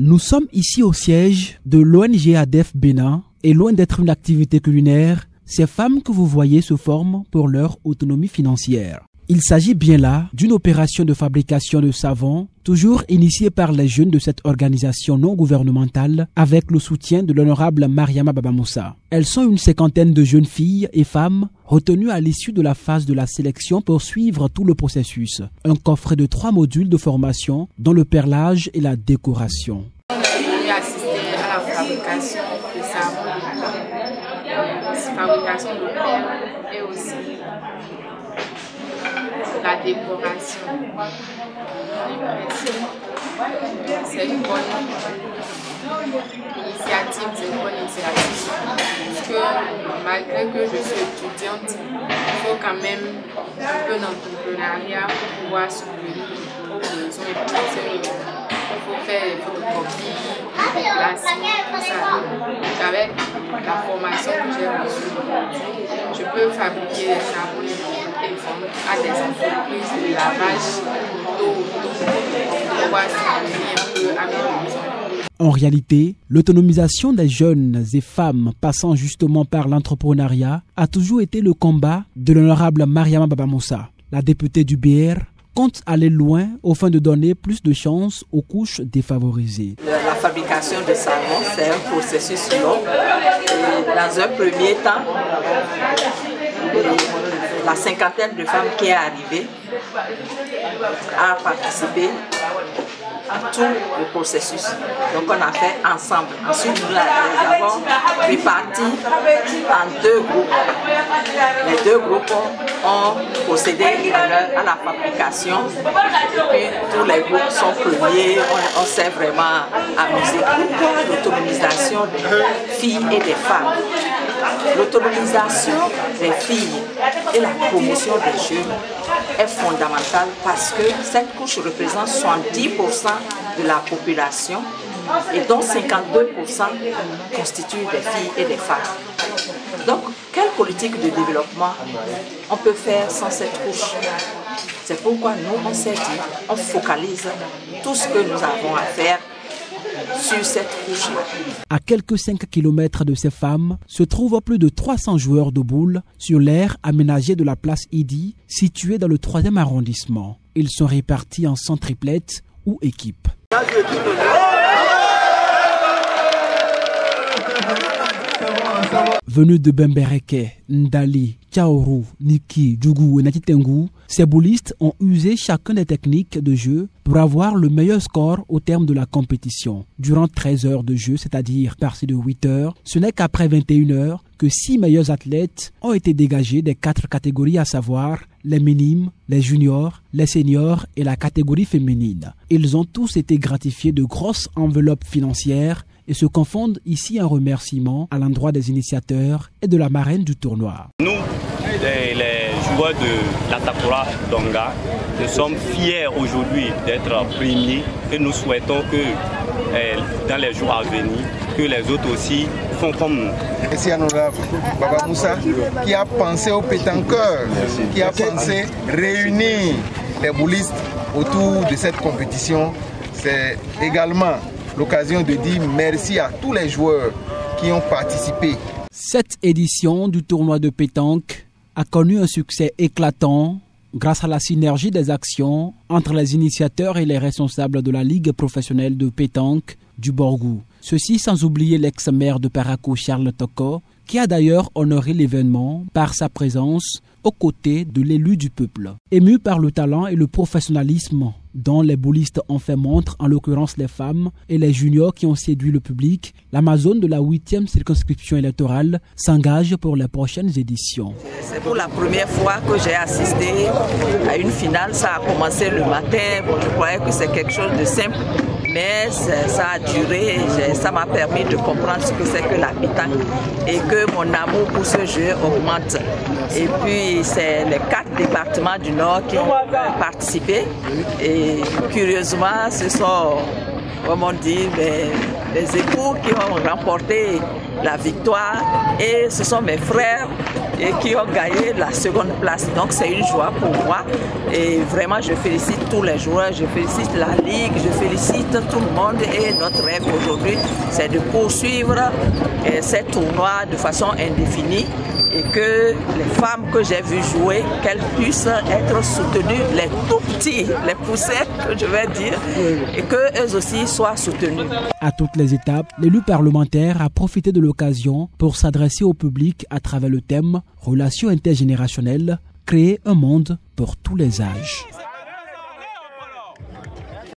Nous sommes ici au siège de l'ONG ADEF Bénin et loin d'être une activité culinaire, ces femmes que vous voyez se forment pour leur autonomie financière. Il s'agit bien là d'une opération de fabrication de savon, toujours initiée par les jeunes de cette organisation non gouvernementale avec le soutien de l'honorable Mariama Baba Moussa. Elles sont une cinquantaine de jeunes filles et femmes retenues à l'issue de la phase de la sélection pour suivre tout le processus. Un coffret de 3 modules de formation dont le perlage et la décoration. J'ai assisté à la fabrication de savon, fabrication de perles et aussi la décoration. C'est une bonne initiative, parce que malgré que je suis étudiante, il faut quand même un peu d'entrepreneuriat pour pouvoir subvenir aux besoins. Il faut faire des photocopies, des déplacements, tout ça. Avec la formation que j'ai reçue, je peux fabriquer des savons et vendre à des entreprises de lavage d'eau pour pouvoir subvenir un peu à mes besoins. En réalité, l'autonomisation des jeunes et femmes passant justement par l'entrepreneuriat a toujours été le combat de l'honorable Mariama Baba Moussa. La députée du BR compte aller loin au fin de donner plus de chance aux couches défavorisées. La fabrication de savon, c'est un processus long. Et dans un premier temps, la cinquantaine de femmes qui est arrivée a participé à tout le processus. Donc on a fait ensemble. Ensuite, nous avons réparti en 2 groupes. Les 2 groupes ont procédé à la fabrication. Et puis tous les groupes sont premiers. On s'est vraiment amusé. L'autonomisation des filles et des femmes. L'autonomisation des filles et la promotion des jeunes est fondamentale parce que cette couche représente 70% de la population et dont 52% constituent des filles et des femmes. Donc, quelle politique de développement on peut faire sans cette couche? C'est pourquoi nous, on s'est dit, on focalise tout ce que nous avons à faire sur cette couche. À quelques 5 km de ces femmes se trouvent plus de 300 joueurs de boules sur l'aire aménagée de la place Idi, située dans le 3e arrondissement. Ils sont répartis en 100 triplettes ou équipes. Venus de Bembereke, Ndali, Tchaourou, Niki, Djougou et Natitengu, ces boulistes ont usé chacun des techniques de jeu pour avoir le meilleur score au terme de la compétition. Durant 13 heures de jeu, c'est-à-dire partie de 8 heures, ce n'est qu'après 21 heures que 6 meilleurs athlètes ont été dégagés des 4 catégories, à savoir les minimes, les juniors, les seniors et la catégorie féminine. Ils ont tous été gratifiés de grosses enveloppes financières et se confondent ici un remerciement à l'endroit des initiateurs et de la marraine du tournoi. Nous, les joueurs de l'Atakura Donga, nous sommes fiers aujourd'hui d'être premiers et nous souhaitons que dans les jours à venir, que les autres aussi font comme nous. Merci à l'honorable Baba Moussa qui a pensé aux pétanqueurs, qui a pensé réunir les boulistes autour de cette compétition. C'est également l'occasion de dire merci à tous les joueurs qui ont participé. Cette édition du tournoi de pétanque a connu un succès éclatant grâce à la synergie des actions entre les initiateurs et les responsables de la Ligue professionnelle de pétanque du Borgou. Ceci sans oublier l'ex-maire de Parakou, Charles Toko, qui a d'ailleurs honoré l'événement par sa présence aux côtés de l'élu du peuple. Ému par le talent et le professionnalisme dont les boulistes ont fait montre, en l'occurrence les femmes et les juniors qui ont séduit le public, l'Amazone de la 8e circonscription électorale s'engage pour les prochaines éditions. C'est pour la première fois que j'ai assisté à une finale. Ça a commencé le matin. Bon, je croyais que c'est quelque chose de simple, mais ça a duré. Ça m'a permis de comprendre ce que c'est que la pétanque et que mon amour pour ce jeu augmente. Et puis, c'est les 4 départements du Nord qui ont participé. Et curieusement, ce sont, comme on dit, les époux qui ont remporté la victoire. Et ce sont mes frères et qui ont gagné la seconde place. Donc c'est une joie pour moi et vraiment je félicite tous les joueurs, je félicite la Ligue, je félicite tout le monde et notre rêve aujourd'hui c'est de poursuivre ces tournois de façon indéfinie et que les femmes que j'ai vues jouer, qu'elles puissent être soutenues, les tout petits, les poussets que je vais dire, et qu'elles aussi soient soutenues. À toutes les étapes, l'élu parlementaire a profité de l'occasion pour s'adresser au public à travers le thème « Relations intergénérationnelles, créer un monde pour tous les âges ».